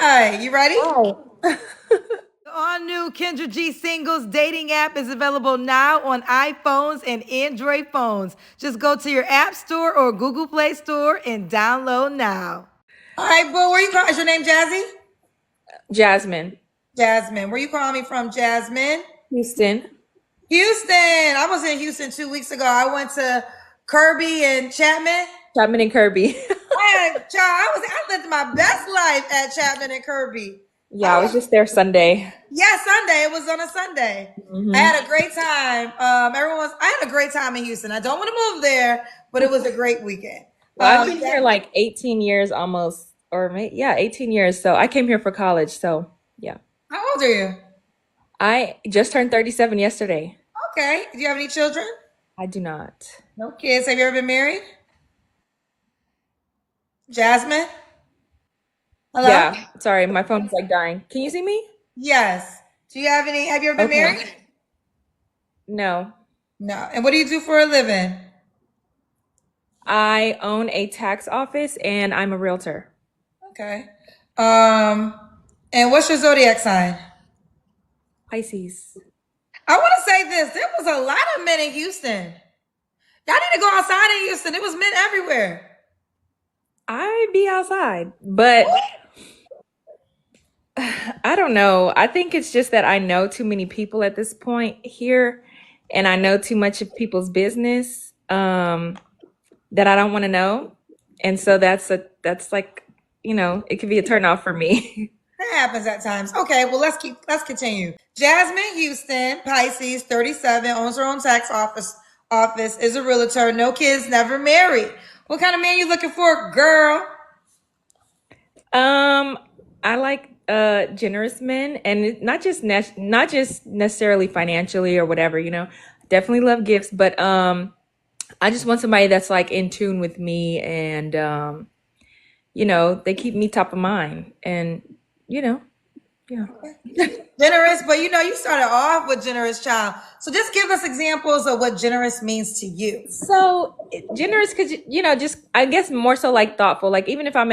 Hi, you ready? Oh, The all new Kendra G Singles dating app is available now on iPhones and Android phones. Just go to your App Store or Google Play Store and download now. All right, boo, where you calling? Is your name Jazzy? Jasmine, Jasmine. Where you calling me from, Jasmine? Houston, Houston. I was in Houston 2 weeks ago. I went to Kirby and Chapman. Chapman and Kirby. I lived my best life at Chapman and Kirby. Yeah, I was just there Sunday. Yeah, Sunday. It was on a Sunday. I Hmm. had a great time. I had a great time in Houston. I don't want to move there, but it was a great weekend. Well, I've been here Yeah. like 18 years almost, yeah, 18 years. So I came here for college. So yeah, How old are you? I just turned 37 yesterday. Okay. Do you have any children? I do not. No kids. Have you ever been married? Jasmine? Hello? Yeah, sorry, my phone is like dying. Can you see me? Yes. Do you have any? Have you ever been Okay. married? No, No. And what do you do for a living? I own a tax office and I'm a realtor. Okay. Um, and what's your zodiac sign? Pisces. I want to say this. There was a lot of men in Houston. Y'all need to go outside in Houston. It was men everywhere. I be outside, but I don't know. I think it's just that I know too many people at this point here, and I know too much of people's business that I don't want to know, and so that's like it could be a turnoff for me. That happens at times. Okay, well let's continue. Jasmine Houston, Pisces, 37, owns her own tax office, is a realtor, no kids, never married. What kind of man you looking for, girl? um, I like generous men, and not just necessarily financially or whatever. Definitely love gifts, but I just want somebody that's like in tune with me and they keep me top of mind and you know, yeah. Generous, but you started off with generous child. So just give us examples of what generous means to you. So generous because just I guess more so like thoughtful. Like even if I'm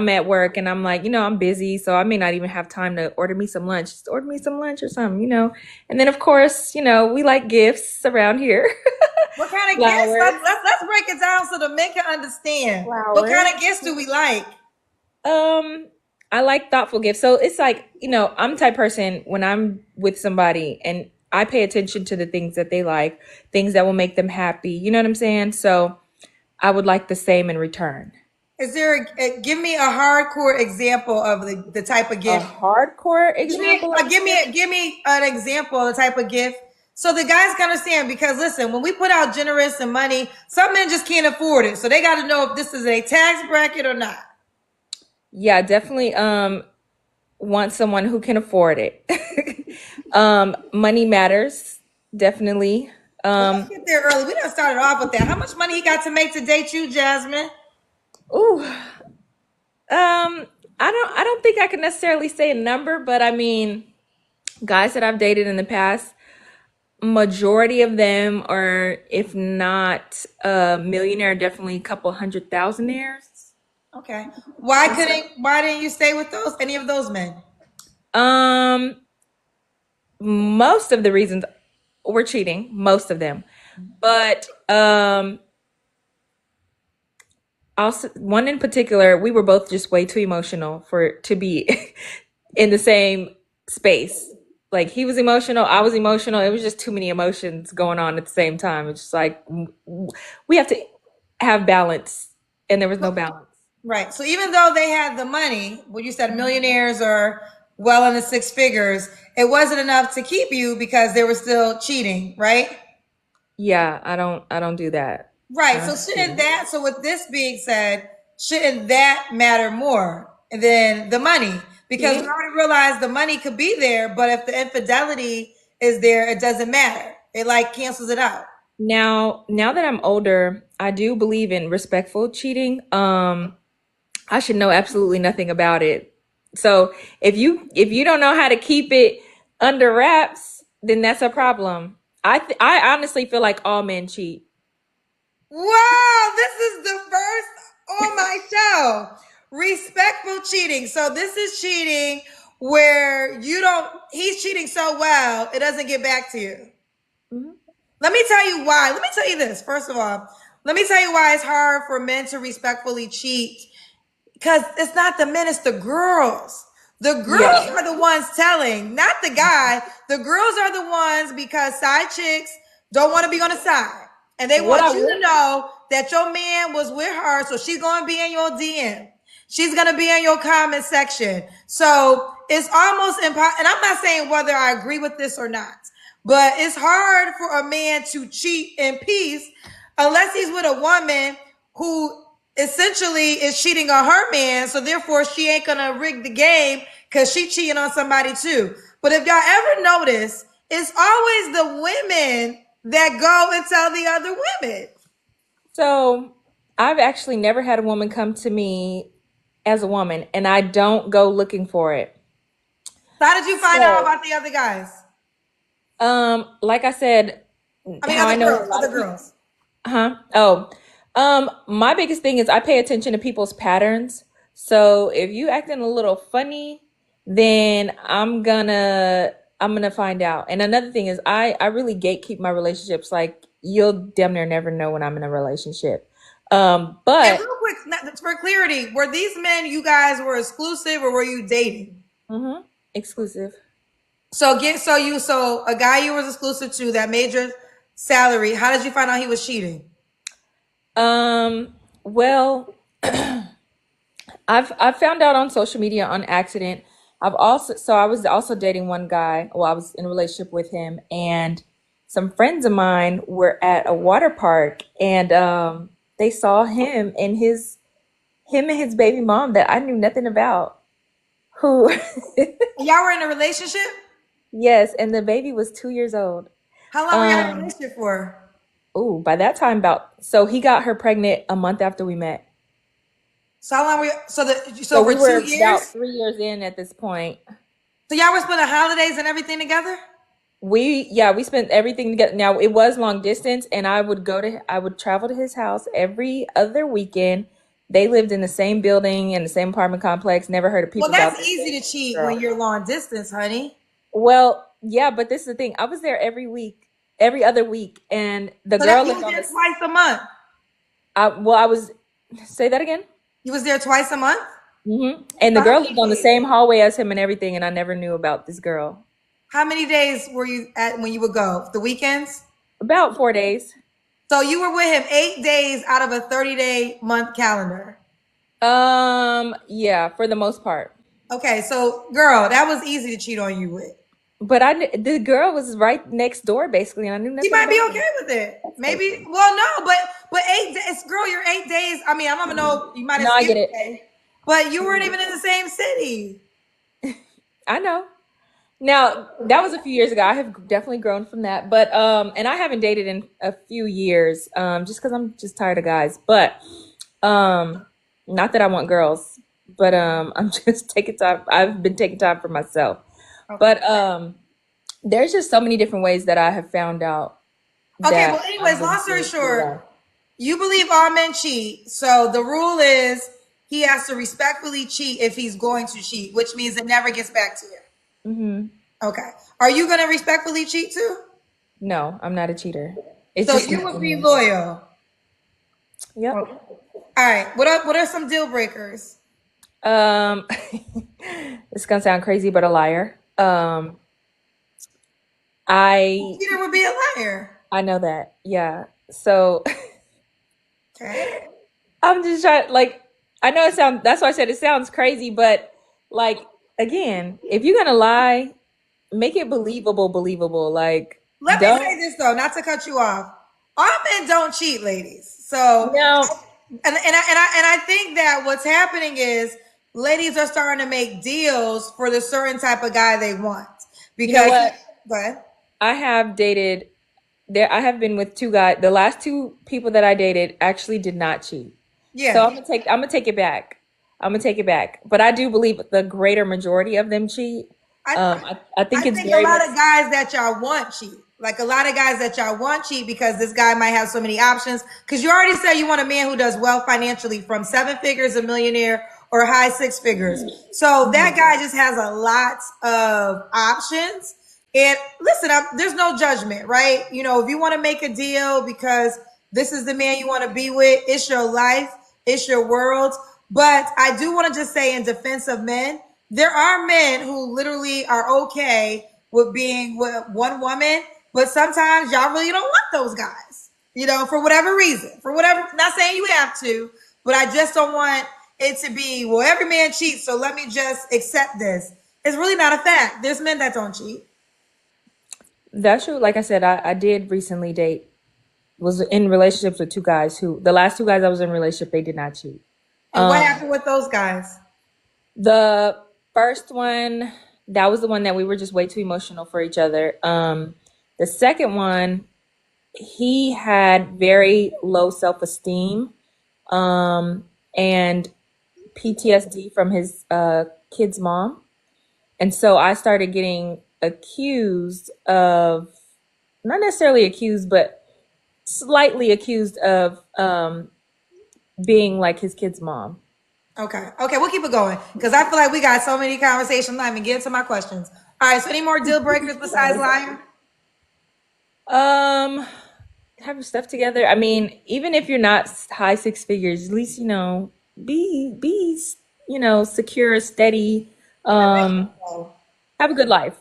at work and I'm like, I'm busy, so I may not even have time to order me some lunch. Just order me some lunch or something. And then of course, we like gifts around here. What kind of gifts? Flowers. Let's break it down so the men can understand. What Flowers. kind of gifts do we like? Um, I like thoughtful gifts. So it's like, I'm the type person when I'm with somebody and I pay attention to the things that they like, things that will make them happy. You know what I'm saying? So I would like the same in return. Is there give me a hardcore example of the type of A gift? hardcore Give me example of a gift? give me an example of the type of gift so the guys can understand. Because listen, when we put out generous and money, some men just can't afford it, so they got to know if this is a tax bracket or not. Yeah, definitely want someone who can afford it. Money matters, definitely. Well, let's Um, get there early. We done started off with that. How much money he got to make to date you, Jasmine? ooh, I don't think I can necessarily say a number, but I mean, guys that I've dated in the past, majority of them are, if not a millionaire, definitely a couple hundred thousandaires. Okay. Why didn't you stay with those any of those men? Um, Most of the reasons were cheating, most of them. But also one in particular, we were both just way too emotional for to be in the same space. Like he was emotional, I was emotional. It was just too many emotions going on at the same time. It's just like we have to have balance, and there was no balance. Right. So even though they had the money, what you said, millionaires or well in the six figures, it wasn't enough to keep you because they were still cheating, right? Yeah, I don't do that. Right. Uh, So so with this being said, shouldn't that matter more than the money? Because we cheating. already realized the money could be there, but if the infidelity is there, it doesn't matter. It like cancels it out. Now that I'm older, I do believe in respectful cheating. I should know absolutely nothing about it. So if you don't know how to keep it under wraps, then that's a problem. I honestly feel like all men cheat. Wow, this is the first on my show. respectful cheating. So this is cheating where he's cheating so well, it doesn't get back to you. Mm-hmm. Let me tell you why. Let me tell you this. First of all, let me tell you why it's hard for men to respectfully cheat. Because it's not the men, it's the girls. The girls are the ones telling, not the guy. The girls are the ones because side chicks don't want to be on the side. And they want you to know that your man was with her, so she's going to be in your DM. She's going to be in your comment section. So it's almost impossible. And I'm not saying whether I agree with this or not, but it's hard for a man to cheat in peace unless he's with a woman who essentially is cheating on her man, so therefore she ain't gonna rig the game because she cheating on somebody too. But if y'all ever notice, it's always the women that go and tell the other women. So I've actually never had a woman come to me as a woman, and I don't go looking for it. So how did you find out about the other guys? Like I said, I mean, other girls. My biggest thing is I pay attention to people's patterns. So if you acting a little funny, then I'm gonna find out. And another thing is I really gatekeep my relationships. Like you'll damn near never know when I'm in a relationship. And But real quick, for clarity, were these men you guys were exclusive or were you dating? exclusive. So a guy you was exclusive to that made your salary. How did you find out he was cheating? Well, I've found out on social media on accident. I was also dating one guy. Well, I was in a relationship with him, and some friends of mine were at a water park, and they saw him and his baby mom that I knew nothing about. Who, Y'all were in a relationship? yes, and the baby was 2 years old. How long were y'all in a relationship for? Oh, by that time, so he got her pregnant a month after we met. So how long were you, So for we were 2 years? about 3 years in at this point. So y'all were spending holidays and everything together? We spent everything together. Now it was long distance, and I would travel to his house every other weekend. They lived in the same building in the same apartment complex. Never heard of Well, people about that's this easy to cheat girl. when you're long distance, honey. Well, yeah, but this is the thing. I was there every week, every other week, and the So girl you lived was on there this. twice a month. I was. Say that again. You was there twice a month? And the So girl lived on the same hallway as him and everything, and I never knew about this girl. how many days were you at when you would go? The weekends? About 4 days. So you were with him 8 days out of a 30-day month calendar. Yeah, for the most part. Okay, so girl, that was easy to cheat on you with. But the girl was right next door, basically, and I knew She nothing might be about okay her. with it. That's Maybe. crazy. Well, no, but 8 days, girl, you're 8 days. I mean, I don't even know. You might have No, I skipped get a it. day, but you weren't even in the same city. I know. Now, that was a few years ago. I have definitely grown from that. But and I haven't dated in a few years, just because I'm just tired of guys. But not that I want girls, but I'm just taking time. I've been taking time for myself. Okay. But there's just so many different ways that I have found out Okay. Well, that anyways, I've long been story cheated. Yeah. short, you believe all men cheat. So the rule is he has to respectfully cheat if he's going to cheat, which means it never gets back to you. Okay. Are you going to respectfully cheat too? No, I'm not a cheater. It's So just you not would in be me. loyal. Yep. All right. What are some deal breakers? Um, it's gonna sound crazy, but a liar. I Cheater would be a liar. I know that. Yeah. So Okay. I'm just trying. Like I know it sounds. That's why I said it sounds crazy, but like again, if you're gonna lie, make it believable. Believable. Like Let me don't. say this though, not to cut you off. All men don't cheat, ladies. So, No. and I think that what's happening is ladies are starting to make deals for the certain type of guy they want You know because. what? Go ahead. I have dated. I have been with two guys. The last two people that I dated actually did not cheat. So Yeah. I'm gonna take it back. I'm gonna take it back. But I do believe the greater majority of them cheat. I I think I it's think a very lot much. of guys that y'all want cheat. Like a lot of guys that y'all want cheat because this guy might have so many options. Because you already said you want a man who does well financially, from seven figures, a millionaire, or high six figures. So that guy just has a lot of options. And listen, there's no judgment, right? You know, if you want to make a deal because this is the man you want to be with, it's your life, it's your world. But I do want to just say, in defense of men, there are men who literally are okay with being with one woman, but sometimes y'all really don't want those guys, you know, for whatever reason, for whatever, not saying you have to, but I just don't want it to be, well, every man cheats, so let me just accept this. It's really not a fact. There's men that don't cheat. That's true. Like I said, I did recently date, was in relationships with two guys who, the last two guys I was in a relationship, they did not cheat. And what Um, happened with those guys? the first one, that was the one that we were just way too emotional for each other. The second one, he had very low self-esteem, and PTSD from his kid's mom. And so I started getting accused of, not necessarily accused, but slightly accused of being like his kid's mom. Okay. Okay, we'll keep it going because I feel like we got so many conversations. I'm not even getting to my questions. All right. So, any more deal breakers besides lying? Um, have your stuff together. I mean, even if you're not high six figures, at least be secure, steady. Um, have a good life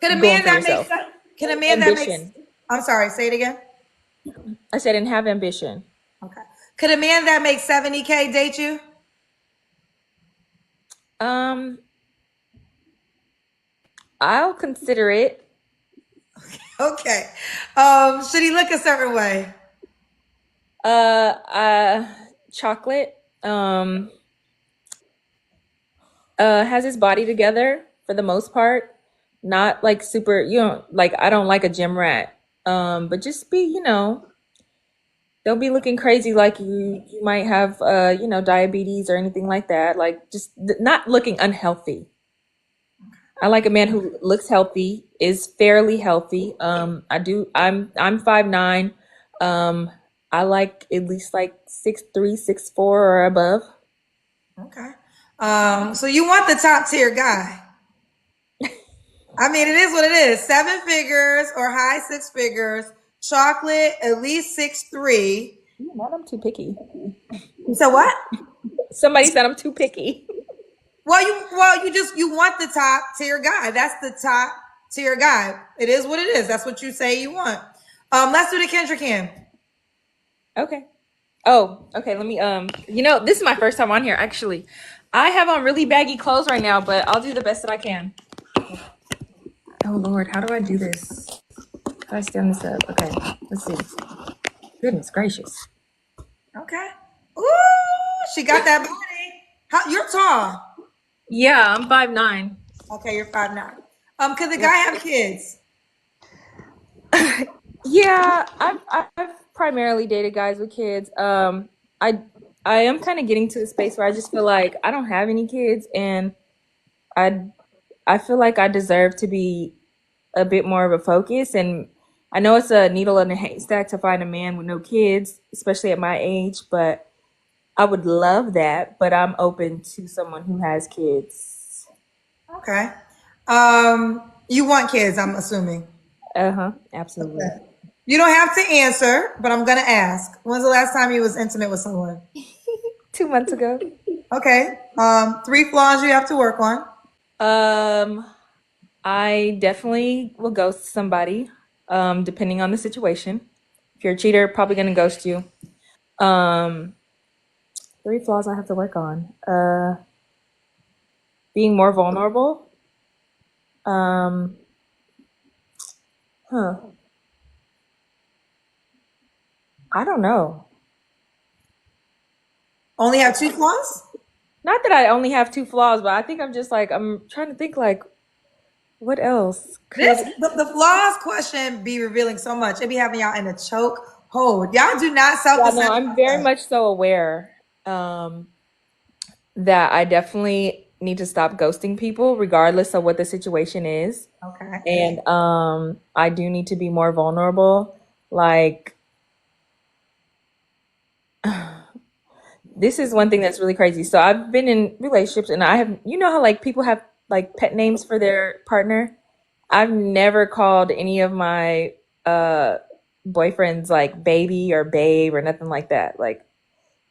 Could a going man for that makes yourself. can a man that makes Ambition. I'm sorry, say it again. I said, and have ambition. Okay. Could a man that makes 70K date you? Um, I'll consider it. Okay. Should he look a certain way? Uh, uh, chocolate. Has his body together for the most part. Not like super, like I don't like a gym rat. But just be, don't be looking crazy like you might have diabetes or anything like that. Like just not looking unhealthy. I like a man who looks healthy, is fairly healthy. I'm 5'9". Um I like at least like 6'3", 6'4" or above. Okay. So you want the top tier guy. I mean, it is what it is. Seven figures or high six figures, chocolate, at least 6'3". Not I'm too picky. So what? Somebody said I'm too picky. Well, you want the top tier guy. That's the top tier guy. It is what it is. That's what you say you want. Let's do the Kendrick Cam. Okay. Oh, okay. Let me this is my first time on here actually. I have on really baggy clothes right now, but I'll do the best that I can. Oh Lord, how do I do this? How do I stand this up? Okay, let's see. Goodness gracious. Okay. Ooh, she got that body. You're tall. Yeah, I'm 5'9". Okay, you're 5'9". Could the guy Yep. have kids? Yeah, I've primarily dated guys with kids. I I am kind of getting to the space where I just feel like I don't have any kids, and I I feel like I deserve to be a bit more of a focus. And I know it's a needle in a haystack to find a man with no kids, especially at my age, but I would love that. But I'm open to someone who has kids. Okay. You want kids, I'm assuming. Uh-huh, absolutely. Okay. You don't have to answer, but I'm gonna ask. When's the last time you was intimate with someone? 2 months ago. Okay. Three flaws you have to work on. Um, I definitely will ghost somebody, depending on the situation. If you're a cheater, probably gonna ghost you. Um, three flaws I have to work on. Being more vulnerable. Um, huh. I don't know. Only have two flaws? Not that I only have two flaws, but I think I'm trying to think like what else This could. the flaws question be revealing so much. It be having y'all in a choke hold. Y'all do not self Yeah, no, assess I'm very yourself. much so aware um that I definitely need to stop ghosting people regardless of what the situation is. Okay. And I do need to be more vulnerable. Like This is one thing that's really crazy. So I've been in relationships and I have, you know how like people have like pet names for their partner? I've never called any of my uh boyfriends like baby or babe or nothing like that. Like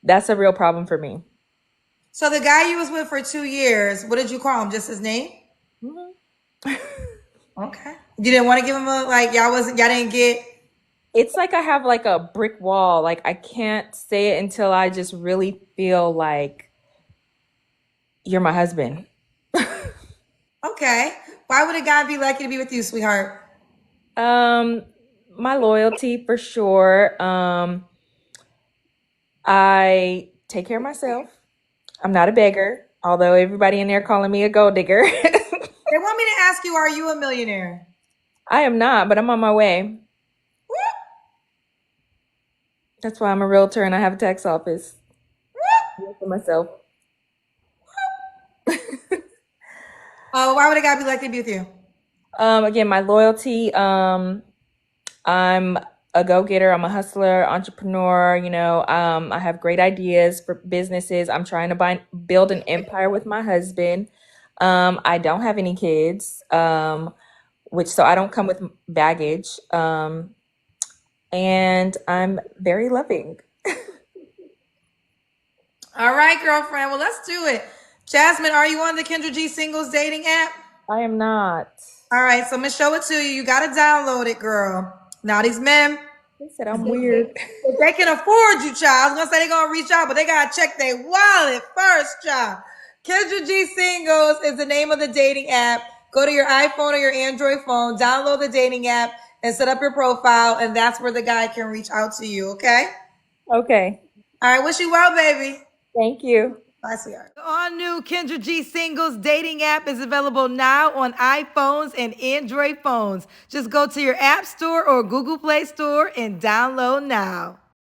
that's a real problem for me. So the guy you was with for 2 years, what did you call him? Just his name? Mhm. Okay. You didn't want to give him a like y'all didn't get. It's like I have like a brick wall. Like I can't say it until I just really feel like you're my husband. Okay. Why would a guy be lucky to be with you, sweetheart? Um, my loyalty for sure. I take care of myself. I'm not a beggar, although everybody in there calling me a gold digger. They want me to ask you, are you a millionaire? I am not, but I'm on my way. That's why I'm a realtor and I have a tax office. I for myself. Why would a guy be lucky to be with you? Again, my loyalty. I'm a go-getter. I'm a hustler, entrepreneur. I have great ideas for businesses. I'm trying to build an empire with my husband. I don't have any kids, which so I don't come with baggage. And I'm very loving. All right, girlfriend. Well, let's do it. Jasmine, are you on the Kendra G Singles dating app? I am not. All right, so I'm gonna show it to you. You gotta download it, girl. Now these men, They said I'm weird. if they can afford you, child. I was gonna say they're gonna reach out, but they gotta check their wallet first, child. Kendra G Singles is the name of the dating app. Go to your iPhone or your Android phone, download the dating app, and set up your profile, and that's where the guy can reach out to you. Okay. Okay. All right. Wish you well, baby. Thank you. Bye, sweetheart. The all new Kendra G Singles dating app is available now on iPhones and Android phones. Just go to your App Store or Google Play Store and download now.